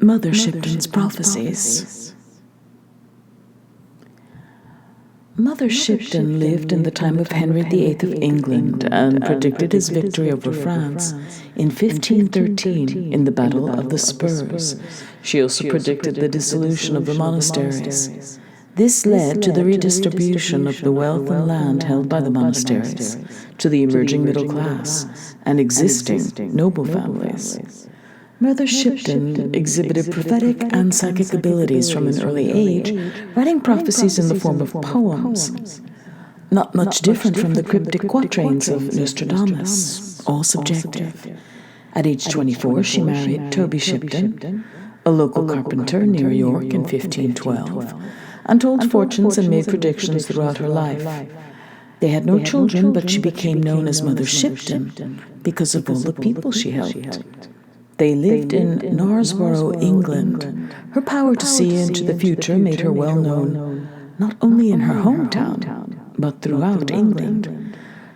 Mother Shipton's Prophecies. Mother Shipton lived in the time of Henry VIII of England and predicted his victory over France in 1513 in the Battle of the Spurs. She also predicted the dissolution of the monasteries. This led to the redistribution of the wealth and land held by the monasteries to the emerging middle class and existing noble families. Mother Shipton exhibited prophetic and psychic abilities from an early age, writing prophecies in the form of poems, not much different from the cryptic quatrains of Nostradamus, all subjective. At age 24, she married Toby Shipton, a local carpenter near York in 1512, and told fortunes and made predictions throughout her life. They had no children, but she became known as Mother Shipton because of all the people she helped. They lived in Knaresborough, England. Her power to see into the future made her well known not only in her hometown, but throughout England.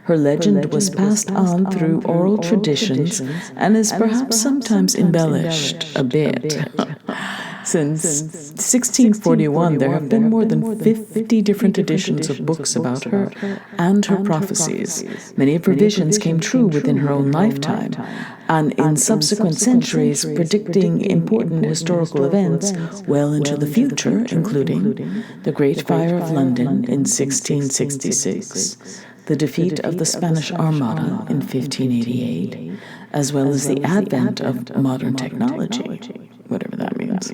Her legend was passed on through oral traditions and is perhaps sometimes embellished a bit. Since 1641, there have been more than 50 different editions of books about her and her prophecies. Many of her visions came true within her own lifetime, and in subsequent centuries, predicting important historical events well into the future, including the Great Fire of London in 1666, the defeat of the Spanish Armada in 1588, as well as the advent of modern technology, whatever that means.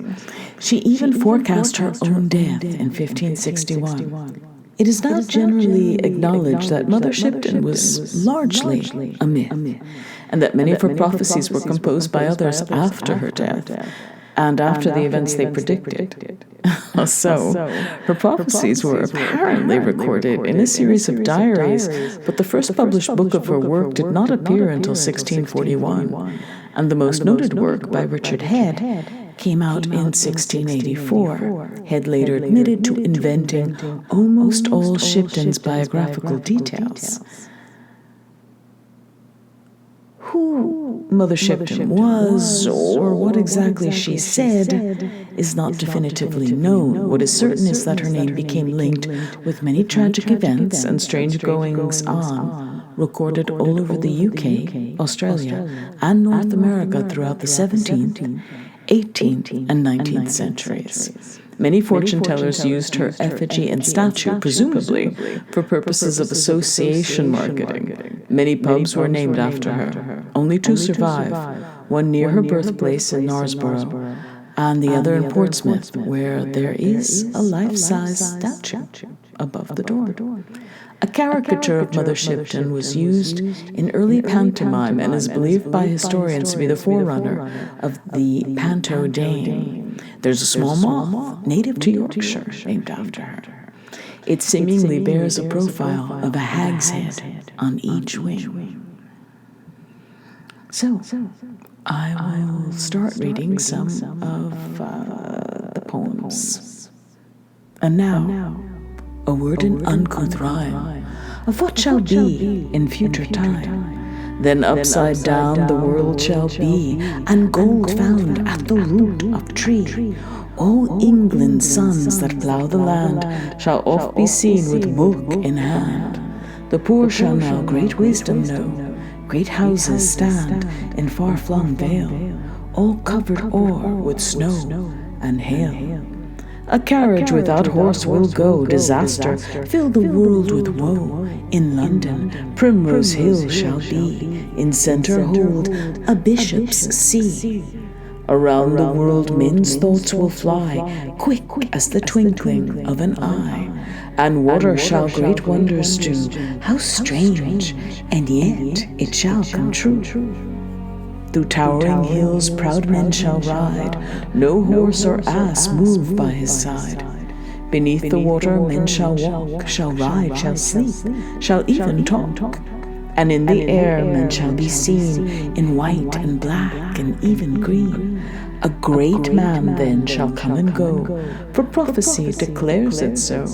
She even forecast her own death in 1561. It is now generally acknowledged that Mother Shipton was largely a myth, and that many of her prophecies were composed by others after her death, and after the events they predicted. So, her prophecies were apparently recorded in a series of diaries, but the first published book of her work did not appear until 1641, and the most noted work by Richard Head came out in 1684. Head later admitted to inventing almost all Shipton's biographical details. Who Mother Shipton was, or what exactly she said, is not definitively known. What is certain is that her name became linked with many tragic events and strange goings-on recorded all over the UK, Australia, and North America throughout the 17th, 18th, and 19th centuries. Many fortune tellers used her effigy and statue, presumably, for purposes of association marketing. Many pubs were named after her. Only two survive, one near her birthplace in Knaresborough, and the other in Portsmouth, where there is a life-size statue above the door. A caricature of Mother Shipton was used in early pantomime and is believed by historians to be the forerunner of the panto dame. There's a small moth native to Yorkshire named after her. It seemingly bears a profile of a hag's head on each wing. So, I will start reading some of the poems. And now, a word in uncouth rhyme of what shall be in future time. Then upside down the world shall be, and gold found at the root of tree. All England's sons that plough the land shall oft be seen with book in hand. The poor shall now great wisdom know. Great houses stand in far-flung vale, all covered o'er with snow and hail. A carriage without horse will go, disaster fill the world with woe. In London, Primrose Hill shall be, in centre hold a bishop's see. Around the world men's thoughts will fly, quick as the twinkling of an eye. And water shall great wonders do, how strange, and yet it shall come true. Through towering hills proud men shall ride, no horse or ass move by his side. Beneath the water men shall walk, shall ride, shall sleep, shall even talk. And in the air men shall be seen, in white and black and even green. A great man then shall come and go, for prophecy declares it so.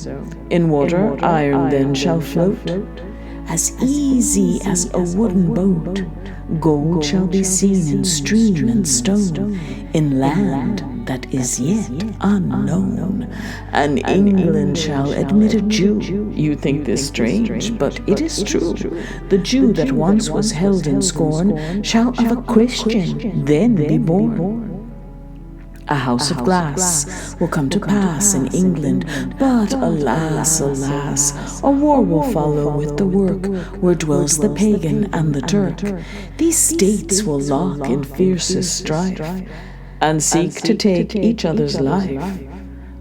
In water iron then shall float, as easy as a wooden boat. Gold shall be seen in stream and stone, in land that is yet unknown. And England shall admit a Jew. You think this strange, but it is true. The Jew that once was held in scorn shall of a Christian then be born. A house of glass will come to pass in England, but alas, alas, a war will follow with the work, where dwells the pagan and the Turk. These states will lock in fiercest strife, and seek to take each other's life.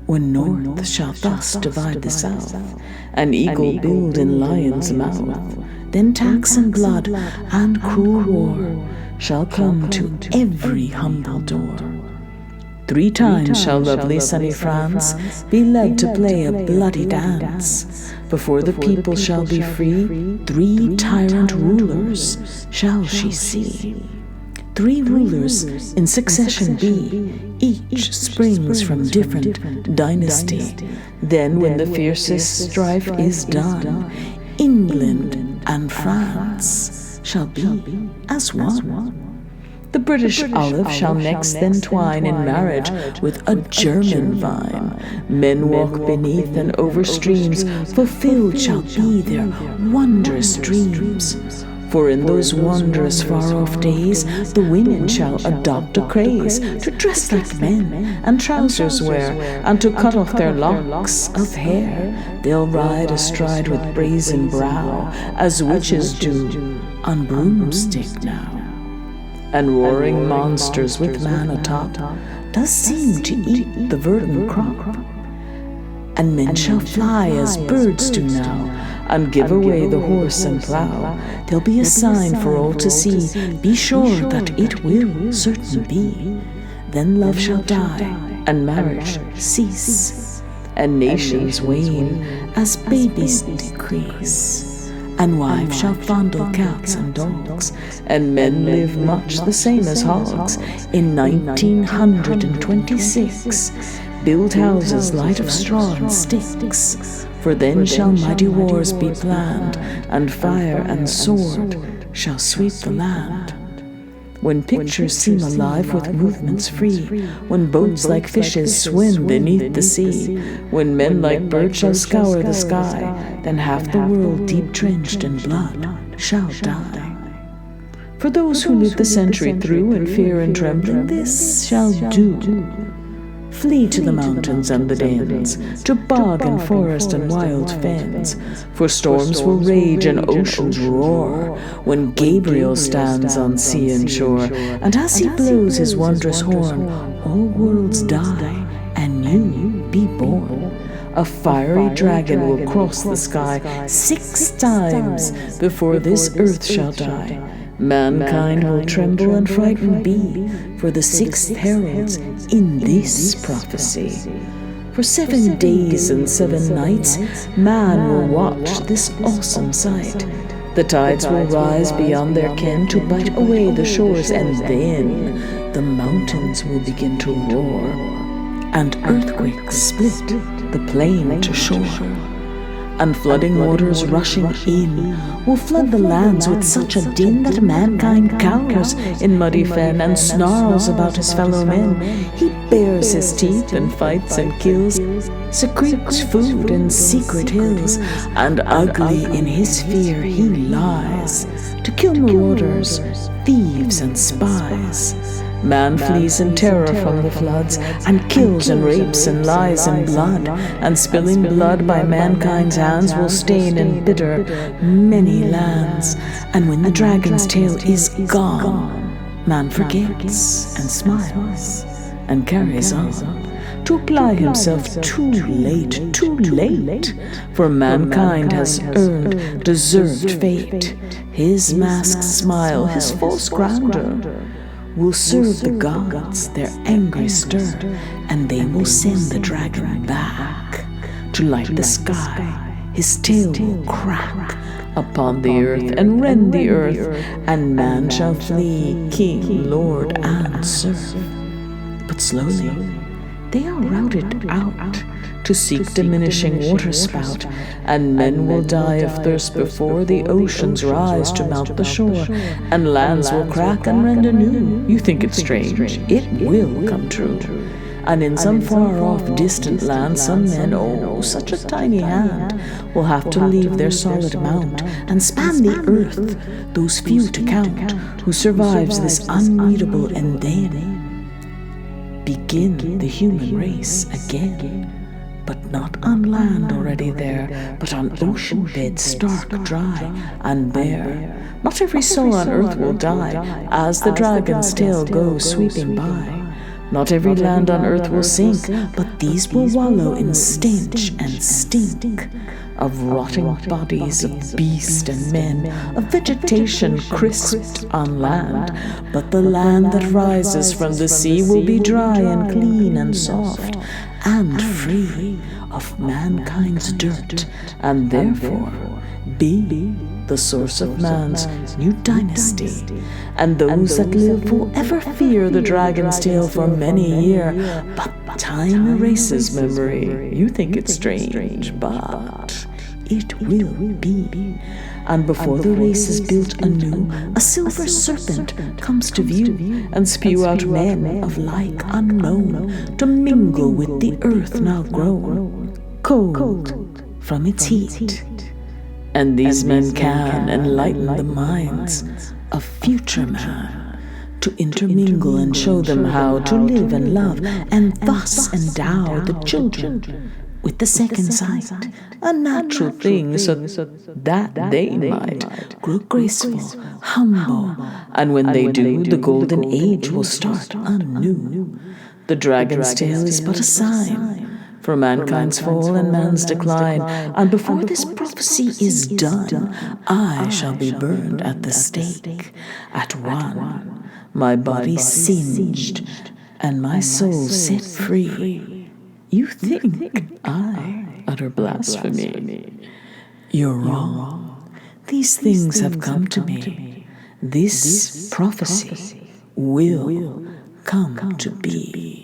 When north shall thus divide the south, an eagle build in lion's mouth, then tax and blood and cruel war shall come to every humble door. 3 times shall lovely sunny France be led to play a bloody dance. Before the people shall be free, 3 tyrant rulers shall she see. 3 rulers in succession be, each springs from different dynasty. Then when the fiercest strife is done, England and France shall be as one. The British olive shall next then twine in marriage with a German vine. Men walk beneath and over streams, fulfilled shall be their wondrous dreams. For in those wondrous far-off days, the women shall adopt a craze to dress like men and trousers wear, and to cut off their locks of hair. They'll ride astride with brazen brow, as witches do on broomstick now. And roaring monsters with man atop does seem to eat the verdant crop. And men shall fly as birds do now, and give away the horse and plough. There'll be a sign for all to see, be sure that it will certain be. Then love shall die, and marriage cease, and nations wane as babies decrease. And wives shall fondle cats and dogs, and men live much the same as hogs. In 1926, build houses light of straw and sticks, for then shall mighty wars be planned, and fire and sword shall sweep the land. When pictures seem alive with movements free, when boats like fishes swim beneath the sea, when men like birds shall scour the sky, then half the world deep drenched in blood shall die. For those who live the century through in fear and trembling, this shall do. Flee to the mountains and the dens, to bog and forest and wild fens, for storms will rage and oceans roar, when Gabriel stands on sea and shore, and as he blows his wondrous horn, all worlds die, and new be born. A fiery dragon will cross the sky 6 times before this earth shall die. Mankind will tremble and frightened be, for the 6th heralds in this prophecy. For 7 days and 7 nights, man will watch this awesome sight. The tides will rise beyond their ken to bite away the shores, and then the mountains will begin to roar, and earthquakes split the plain to shore. And flooding waters rushing in will flood the lands with such a din that mankind cowers in muddy fen and snarls about his fellow men. He bares his teeth and fights and kills, secretes food in secret hills, and ugly in his fear he lies, to kill marauders, thieves and spies. Man flees in terror from the floods, and kills and rapes and lies in blood, and spilling blood by mankind's hands will stain and bitter many lands. And when the dragon's tail is gone, man forgets and smiles and carries on, to apply himself too late, for mankind has earned deserved fate. His masked smile, his false grandeur, will serve the gods their angry stir, and they will send the dragon back to light the sky. His tail will crack upon the earth and rend the earth, and man shall flee, king, lord, and serf. But slowly they are routed out, to seek diminishing waterspout, and men will die of thirst before the oceans rise to mount the shore, and lands will crack and rend anew. You think it strange? It will come true. And in some far-off distant land, some men, oh, such a tiny hand, will have to leave their solid mount and span the earth, those few to count, who survives this unreadable endane. Begin the human race again, but not on land already there, but on ocean beds stark, dry, and bare. Not every soul on earth will die, as the dragon's tail goes sweeping by. Not every land on earth will sink, but these will wallow in stench and stink of rotting bodies of beast and men, of vegetation crisped on land. But the land that rises from the sea will be dry and clean and soft and free of mankind's dirt, and therefore be the source of man's new dynasty. And those that live will ever fear the dragon's tail for many a year. But time erases memory. You think it's strange, but it will be. And before the race is built anew, a silver serpent comes to view, and spew out men of like unknown, to mingle with the earth now grown cold from its heat. And these men can enlighten the minds of future man, to intermingle and show them how to live and love, and thus endow the children with the second sight, a natural thing, so that they might grow graceful, humble, and when they do, the golden age will start anew. The dragon's tail is but a sign for mankind's fall and man's decline, and before this prophecy is done, I shall be burned at the stake, at one, my body singed, and my soul set free. You think I utter blasphemy? You're wrong. These things have come to me. This prophecy will come to be.